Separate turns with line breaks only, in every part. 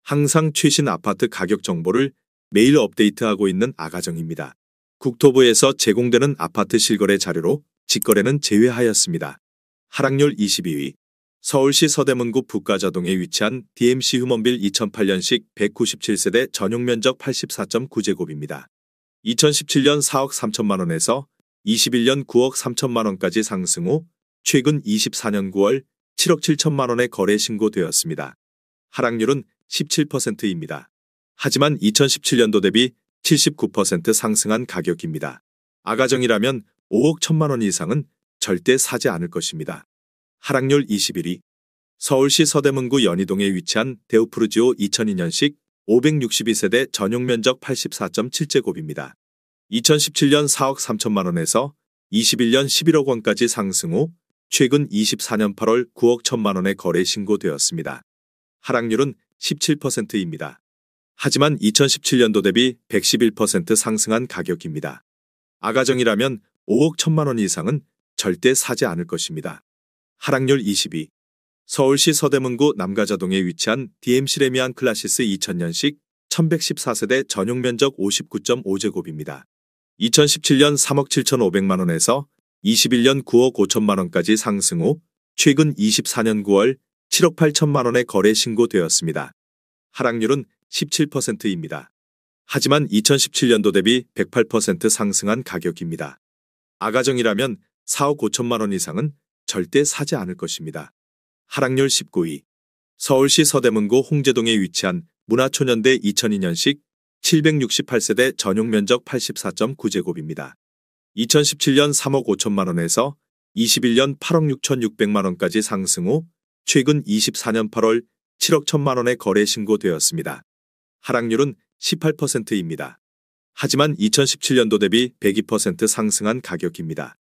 항상 최신 아파트 가격 정보를 매일 업데이트하고 있는 아가정입니다. 국토부에서 제공되는 아파트 실거래 자료로 직거래는 제외하였습니다. 하락률 22위. 서울시 서대문구 북가자동에 위치한 DMC 휴먼빌 2008년식 197세대 전용 면적 84.9제곱입니다. 2017년 4억 3천만 원에서 21년 9억 3천만 원까지 상승 후 최근 24년 9월 7억 7천만 원에 거래 신고되었습니다. 하락률은 17%입니다. 하지만 2017년도 대비 79% 상승한 가격입니다. 아가정이라면 5억 1천만 원 이상은 절대 사지 않을 것입니다. 하락률 21위. 서울시 서대문구 연희동에 위치한 데우프루지오 2002년식 562세대 전용 면적 84.7제곱입니다. 2017년 4억 3천만 원에서 21년 11억 원까지 상승 후 최근 24년 8월 9억 1천만 원에 거래 신고되었습니다. 하락률은 17%입니다. 하지만 2017년도 대비 111% 상승한 가격입니다. 아가정이라면 5억 1천만 원 이상은 절대 사지 않을 것입니다. 하락률 22. 서울시 서대문구 남가자동에 위치한 DMC 레미안 클라시스 2000년식 1114세대 전용 면적 59.5제곱입니다. 2017년 3억 7,500만 원에서 21년 9억 5천만 원까지 상승 후 최근 24년 9월 7억 8천만 원에 거래 신고되었습니다. 하락률은 17%입니다. 하지만 2017년도 대비 108% 상승한 가격입니다. 아가정이라면 4억 5천만 원 이상은 절대 사지 않을 것입니다. 하락률 19위. 서울시 서대문구 홍제동에 위치한 문화초년대 2002년식 768세대 전용 면적 84.9제곱입니다. 2017년 3억 5천만 원에서 21년 8억 6,600만 원까지 상승 후 최근 24년 8월 7억 1천만 원에 거래 신고되었습니다. 하락률은 18%입니다. 하지만 2017년도 대비 102% 상승한 가격입니다.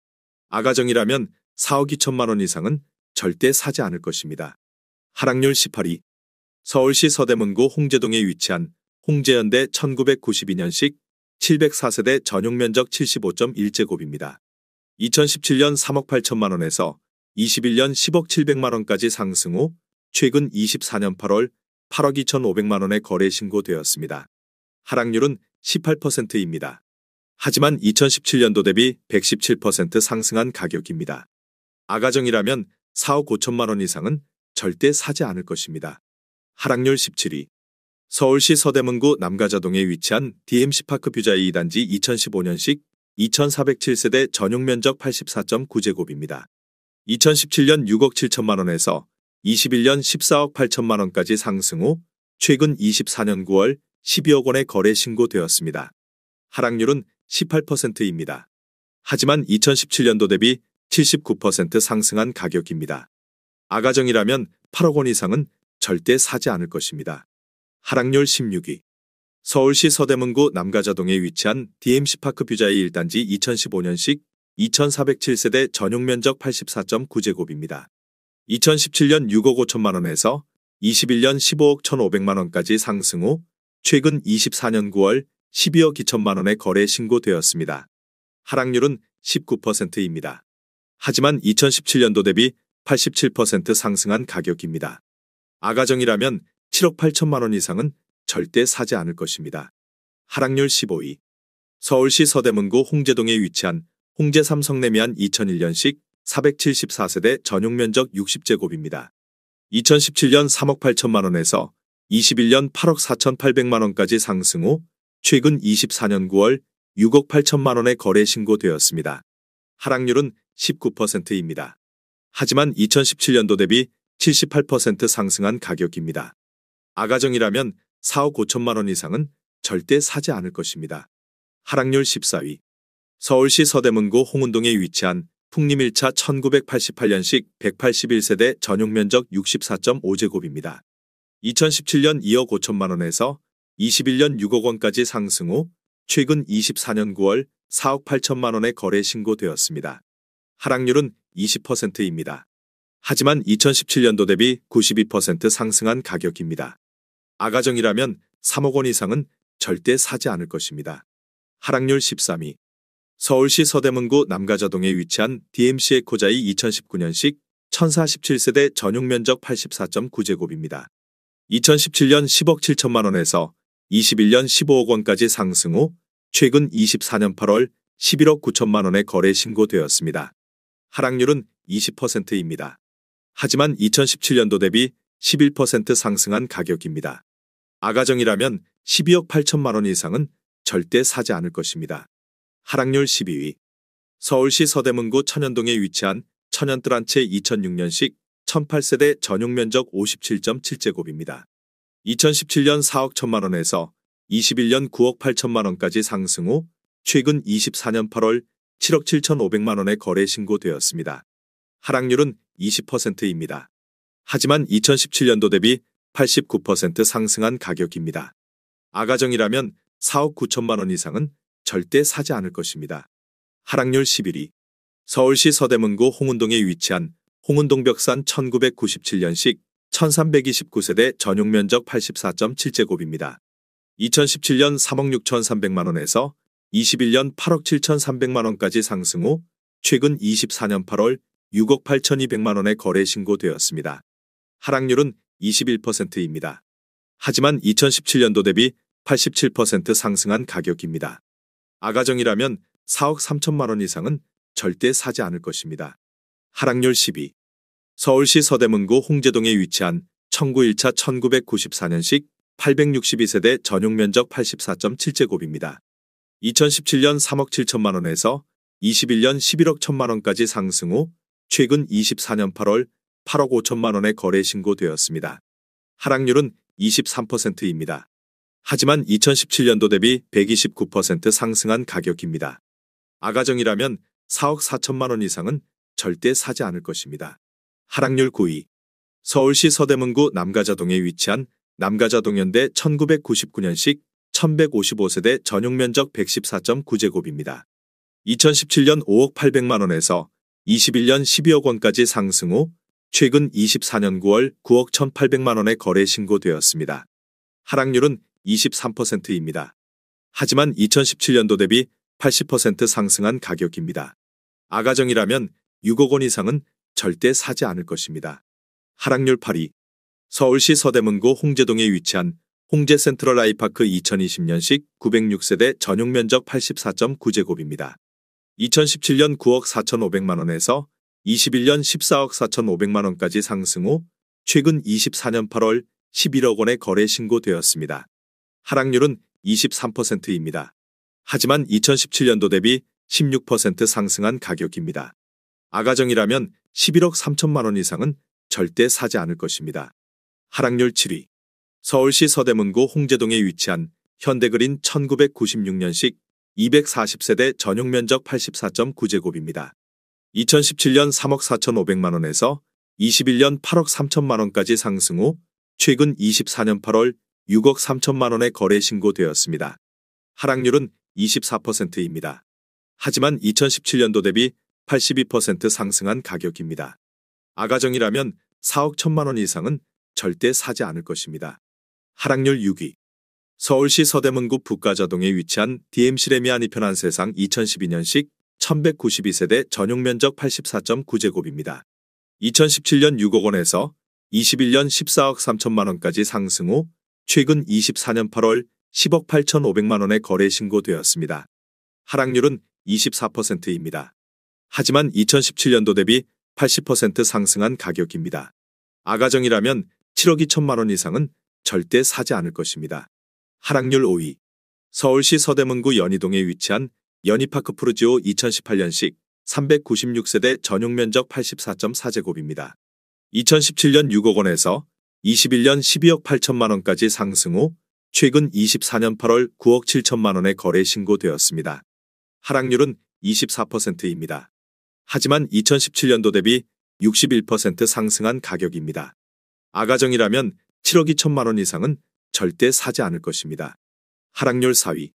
아가정이라면 4억 2천만 원 이상은 절대 사지 않을 것입니다. 하락률 18위. 서울시 서대문구 홍제동에 위치한 홍제현대 1992년식 704세대 전용 면적 75.1제곱입니다. 2017년 3억 8천만 원에서 21년 10억 700만 원까지 상승 후 최근 24년 8월 8억 2,500만 원에 거래 신고되었습니다. 하락률은 18%입니다. 하지만 2017년도 대비 117% 상승한 가격입니다. 아가정이라면 4억 5천만 원 이상은 절대 사지 않을 것입니다. 하락률 17위. 서울시 서대문구 남가자동에 위치한 DMC 파크 뷰자이 2단지 2015년식 2407세대 전용 면적 84.9제곱입니다. 2017년 6억 7천만 원에서 21년 14억 8천만 원까지 상승 후 최근 24년 9월 12억 원에 거래 신고되었습니다. 하락률은 18%입니다. 하지만 2017년도 대비 79% 상승한 가격입니다. 아가정이라면 8억 원 이상은 절대 사지 않을 것입니다. 하락률 16위. 서울시 서대문구 남가자동에 위치한 DMC 파크 뷰자이 1단지 2015년식 2407세대 전용 면적 84.9제곱입니다. 2017년 6억 5천만 원에서 21년 15억 1,500만 원까지 상승 후 최근 24년 9월 12억 2천만 원에 거래 신고되었습니다. 하락률은 19%입니다. 하지만 2017년도 대비 87% 상승한 가격입니다. 아가정이라면 7억 8천만 원 이상은 절대 사지 않을 것입니다. 하락률 15위. 서울시 서대문구 홍제동에 위치한 홍제 삼성레미안 2001년식 474세대 전용 면적 60제곱입니다. 2017년 3억 8천만 원에서 21년 8억 4,800만 원까지 상승 후 최근 24년 9월 6억 8천만 원에 거래 신고되었습니다. 하락률은 19%입니다. 하지만 2017년도 대비 78% 상승한 가격입니다. 아가정이라면 4억 5천만 원 이상은 절대 사지 않을 것입니다. 하락률 14위. 서울시 서대문구 홍은동에 위치한 풍림 1차 1988년식 181세대 전용 면적 64.5제곱입니다. 2017년 2억 5천만 원에서 21년 6억 원까지 상승 후 최근 24년 9월 4억 8천만 원에 거래 신고되었습니다. 하락률은 20%입니다. 하지만 2017년도 대비 92% 상승한 가격입니다. 아가정이라면 3억 원 이상은 절대 사지 않을 것입니다. 하락률 13위. 서울시 서대문구 남가자동에 위치한 DMC 에코자이 2019년식 1047세대 전용 면적 84.9제곱입니다. 2017년 10억 7천만 원에서 21년 15억 원까지 상승 후 최근 24년 8월 11억 9천만 원에 거래 신고되었습니다. 하락률은 20%입니다. 하지만 2017년도 대비 11% 상승한 가격입니다. 아가정이라면 12억 8천만 원 이상은 절대 사지 않을 것입니다. 하락률 12위. 서울시 서대문구 천연동에 위치한 천연뜰 한 채 2006년식 1008세대 전용 면적 57.7제곱입니다. 2017년 4억 1천만 원에서 21년 9억 8천만 원까지 상승 후 최근 24년 8월 7억 7천5백만 원에 거래 신고되었습니다. 하락률은 20%입니다. 하지만 2017년도 대비 89% 상승한 가격입니다. 아가정이라면 4억 9천만 원 이상은 절대 사지 않을 것입니다. 하락률 11위. 서울시 서대문구 홍은동에 위치한 홍은동벽산 1997년식 1329세대 전용 면적 84.7제곱입니다. 2017년 3억 6천3백만 원에서 21년 8억 7천3백만 원까지 상승 후 최근 24년 8월 6억 8천2백만 원에 거래 신고되었습니다. 하락률은 21%입니다. 하지만 2017년도 대비 87% 상승한 가격입니다. 아가정이라면 4억 3천만 원 이상은 절대 사지 않을 것입니다. 하락률 10위. 서울시 서대문구 홍제동에 위치한 청구 1차 1994년식 862세대 전용 면적 84.7제곱입니다. 2017년 3억 7천만 원에서 21년 11억 1천만 원까지 상승 후 최근 24년 8월 8억 5천만 원에 거래 신고되었습니다. 하락률은 23%입니다. 하지만 2017년도 대비 129% 상승한 가격입니다. 아가정이라면 4억 4천만 원 이상은 절대 사지 않을 것입니다. 하락률 9위. 서울시 서대문구 남가자동에 위치한 남가자동현대 1999년식 1155세대 전용 면적 114.9제곱입니다. 2017년 5억 8백만 원에서 21년 12억 원까지 상승 후 최근 24년 9월 9억 1,800만 원에 거래 신고되었습니다. 하락률은 23%입니다. 하지만 2017년도 대비 80% 상승한 가격입니다. 아가정이라면 6억 원 이상은 절대 사지 않을 것입니다. 하락률 8위. 서울시 서대문구 홍제동에 위치한 홍제 센트럴 아이파크 2020년식 906세대 전용 면적 84.9제곱입니다. 2017년 9억 4천5백만 원에서 21년 14억 4천5백만 원까지 상승 후 최근 24년 8월 11억 원에 거래 신고되었습니다. 하락률은 23%입니다. 하지만 2017년도 대비 16% 상승한 가격입니다. 아가정이라면 11억 3천만 원 이상은 절대 사지 않을 것입니다. 하락률 7위. 서울시 서대문구 홍제동에 위치한 현대그린 1996년식 240세대 전용 면적 84.9제곱입니다. 2017년 3억 4천5백만 원에서 21년 8억 3천만 원까지 상승 후 최근 24년 8월 6억 3천만 원에 거래 신고되었습니다. 하락률은 24%입니다. 하지만 2017년도 대비 82% 상승한 가격입니다. 아가정이라면 4억 1천만 원 이상은 절대 사지 않을 것입니다. 하락률 6위. 서울시 서대문구 북가자동에 위치한 DMC 레미안 이편한 세상 2012년식 1192세대 전용 면적 84.9제곱입니다. 2017년 6억 원에서 21년 14억 3천만 원까지 상승 후 최근 24년 8월 10억 8천5백만 원에 거래 신고되었습니다. 하락률은 24%입니다. 하지만 2017년도 대비 80% 상승한 가격입니다. 아가정이라면 7억 2천만 원 이상은 절대 사지 않을 것입니다. 하락률 5위. 서울시 서대문구 연희동에 위치한 연희파크 푸르지오 2018년식 396세대 전용 면적 84.4제곱입니다. 2017년 6억 원에서 21년 12억 8천만 원까지 상승 후 최근 24년 8월 9억 7천만 원에 거래 신고되었습니다. 하락률은 24%입니다. 하지만 2017년도 대비 61% 상승한 가격입니다. 아가정이라면 7억 2천만 원 이상은 절대 사지 않을 것입니다. 하락률 4위.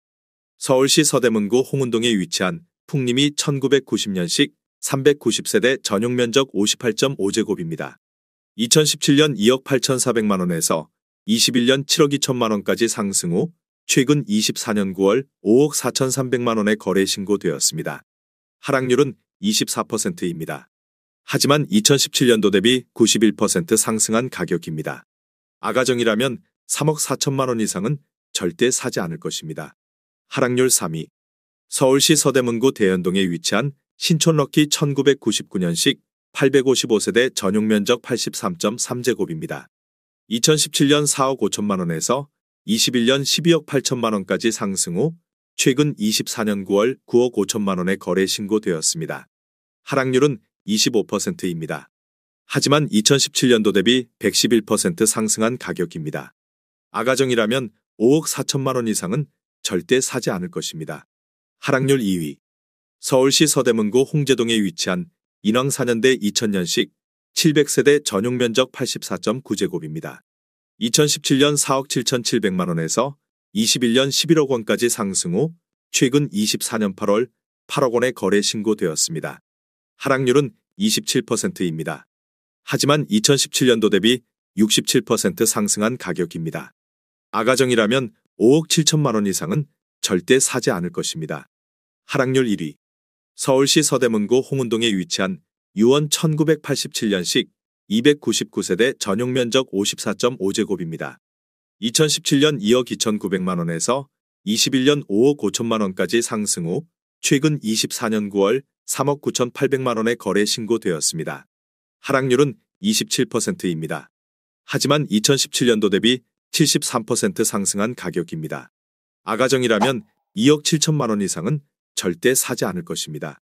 서울시 서대문구 홍은동에 위치한 풍림이 1990년식 390세대 전용 면적 58.5제곱입니다. 2017년 2억 8천4백만 원에서 21년 7억 2천만 원까지 상승 후 최근 24년 9월 5억 4천3백만 원에 거래 신고되었습니다. 하락률은 24%입니다. 하지만 2017년도 대비 91% 상승한 가격입니다. 아가정이라면 3억 4천만 원 이상은 절대 사지 않을 것입니다. 하락률 3위. 서울시 서대문구 대연동에 위치한 신촌럭키 1999년식 855세대 전용 면적 83.3제곱입니다. 2017년 4억 5천만 원에서 21년 12억 8천만 원까지 상승 후 최근 24년 9월 9억 5천만 원에 거래 신고되었습니다. 하락률은 25%입니다. 하지만 2017년도 대비 111% 상승한 가격입니다. 아가정이라면 5억 4천만 원 이상은 절대 사지 않을 것입니다. 하락률 2위. 서울시 서대문구 홍제동에 위치한 인왕 4년대 2000년식 700세대 전용 면적 84.9제곱입니다. 2017년 4억 7,700만 원에서 21년 11억 원까지 상승 후 최근 24년 8월 8억 원에 거래 신고되었습니다. 하락률은 27%입니다. 하지만 2017년도 대비 67% 상승한 가격입니다. 아가정이라면 5억 7천만 원 이상은 절대 사지 않을 것입니다. 하락률 1위. 서울시 서대문구 홍은동에 위치한 유원 1987년식 299세대 전용 면적 54.5제곱입니다. 2017년 2억 2,900만 원에서 21년 5억 5천만 원까지 상승 후 최근 24년 9월 3억 9,800만 원에 거래 신고되었습니다. 하락률은 27%입니다. 하지만 2017년도 대비 73% 상승한 가격입니다. 아가정이라면 2억 7천만 원 이상은 절대 사지 않을 것입니다.